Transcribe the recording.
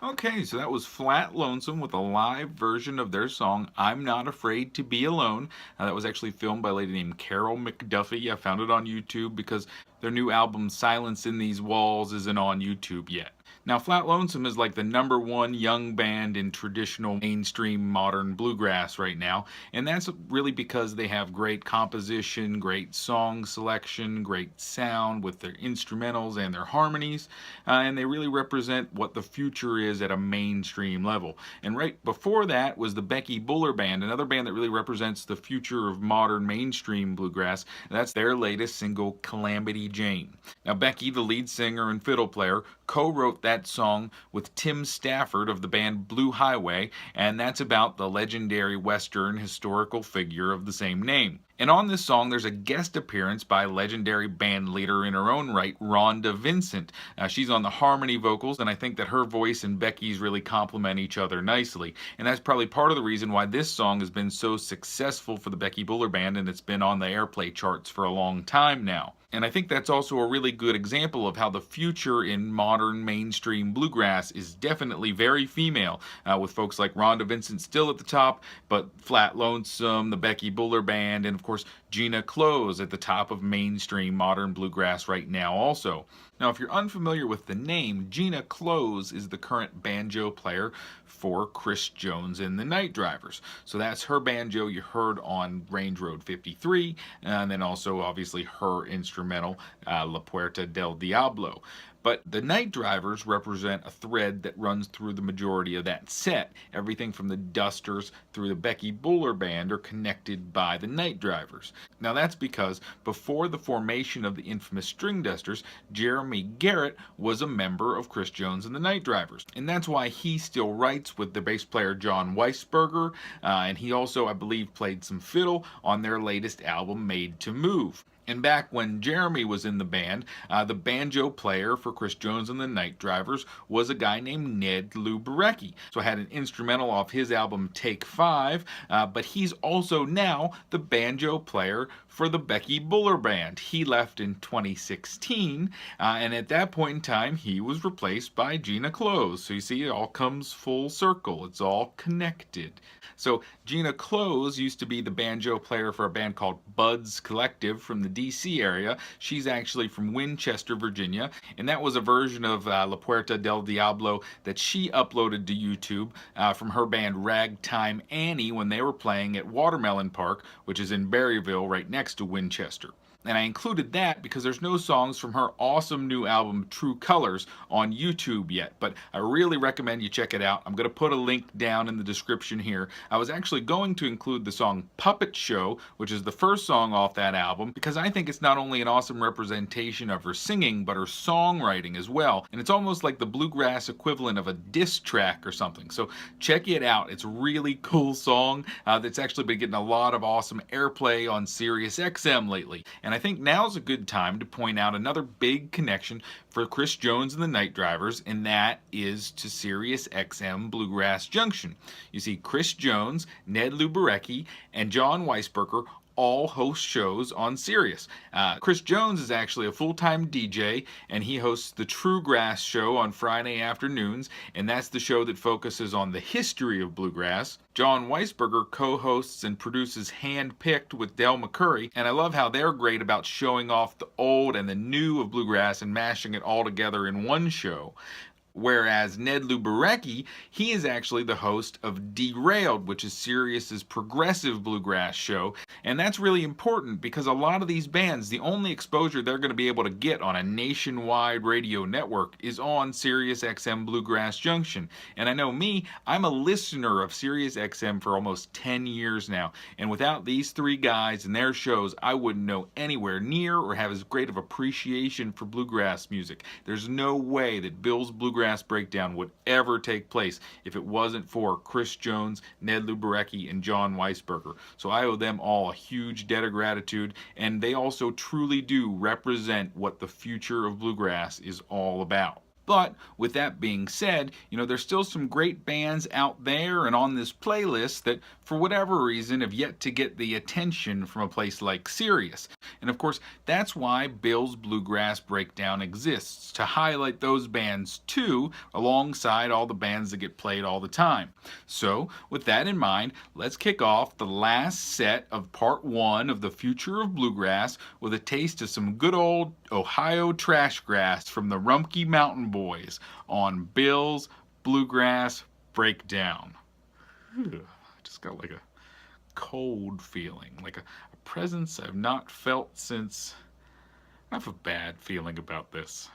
Okay, so that was Flat Lonesome with a live version of their song "I'm Not Afraid to Be Alone." That was actually filmed by a lady named Carol McDuffie. I found it on YouTube because their new album "Silence in These Walls" isn't on YouTube yet. Now, Flat Lonesome is like the number one young band in traditional mainstream modern bluegrass right now, and that's really because they have great composition, great song selection, great sound with their instrumentals and their harmonies, and they really represent what the future is at a mainstream level. And right before that was the Becky Buller Band, another band that really represents the future of modern mainstream bluegrass. That's their latest single, Calamity Jane. Now, Becky, the lead singer and fiddle player, co-wrote that song with Tim Stafford of the band Blue Highway, and that's about the legendary Western historical figure of the same name. And on this song, there's a guest appearance by legendary band leader in her own right, Rhonda Vincent. She's on the harmony vocals, and I think that her voice and Becky's really complement each other nicely. And that's probably part of the reason why this song has been so successful for the Becky Buller Band, and it's been on the airplay charts for a long time now. And I think that's also a really good example of how the future in modern mainstream bluegrass is definitely very female, with folks like Rhonda Vincent still at the top, but Flat Lonesome, the Becky Buller Band, and of course Gina Close at the top of mainstream modern bluegrass right now also. Now, if you're unfamiliar with the name, Gina Close is the current banjo player for Chris Jones and the Night Drivers. So that's her banjo you heard on Range Road 53, and then also obviously her instrumental, La Puerta del Diablo. But the Night Drivers represent a thread that runs through the majority of that set. Everything from the Dusters through the Becky Buller Band are connected by the Night Drivers. Now that's because before the formation of the Infamous Stringdusters, Jeremy Garrett was a member of Chris Jones and the Night Drivers. And that's why he still writes with the bass player John Weisberger, and he also, I believe, played some fiddle on their latest album, Made to Move. And back when Jeremy was in the band, the banjo player for Chris Jones and the Night Drivers was a guy named Ned Luberecki. So I had an instrumental off his album Take 5, but he's also now the banjo player for the Becky Buller Band. He left in 2016, and at that point in time, he was replaced by Gina Close. So you see, it all comes full circle. It's all connected. So Gina Close used to be the banjo player for a band called Bud's Collective from the DC area. She's actually from Winchester, Virginia, and that was a version of La Puerta del Diablo that she uploaded to YouTube from her band Ragtime Annie when they were playing at Watermelon Park, which is in Berryville right next to Winchester. And I included that because there's no songs from her awesome new album True Colors on YouTube yet, but I really recommend you check it out. I'm going to put a link down in the description here. I was actually going to include the song Puppet Show, which is the first song off that album, because I think it's not only an awesome representation of her singing, but her songwriting as well. And it's almost like the bluegrass equivalent of a diss track or something. So check it out. It's a really cool song that's actually been getting a lot of awesome airplay on Sirius XM lately. And I think now's a good time to point out another big connection for Chris Jones and the Night Drivers, and that is to Sirius XM Bluegrass Junction. You see, Chris Jones, Ned Luberecki, and John Weisberger all host shows on Sirius. Chris Jones is actually a full-time DJ, and he hosts the True Grass show on Friday afternoons, and that's the show that focuses on the history of bluegrass. John Weisberger co-hosts and produces Handpicked with Del McCurry, and I love how they're great about showing off the old and the new of bluegrass and mashing it all together in one show. Whereas Ned Luberecki, he is actually the host of Derailed, which is Sirius's progressive bluegrass show. And that's really important because a lot of these bands, the only exposure they're going to be able to get on a nationwide radio network is on Sirius XM Bluegrass Junction. And I know me, I'm a listener of Sirius XM for almost 10 years now. And without these three guys and their shows, I wouldn't know anywhere near or have as great of appreciation for bluegrass music. There's no way that Bill's Bluegrass Breakdown would ever take place if it wasn't for Chris Jones, Ned Luberecki, and John Weisberger. So I owe them all a huge debt of gratitude, and they also truly do represent what the future of bluegrass is all about. But with that being said, there's still some great bands out there and on this playlist that, for whatever reason, have yet to get the attention from a place like Sirius. And of course, that's why Bill's Bluegrass Breakdown exists, to highlight those bands too, alongside all the bands that get played all the time. So, with that in mind, let's kick off the last set of part 1 of the Future of Bluegrass with a taste of some good old Ohio trash grass from the Rumpke Mountain Boys on Bill's Bluegrass Breakdown. I just got like a cold feeling, like a presence I've not felt since. I have a bad feeling about this.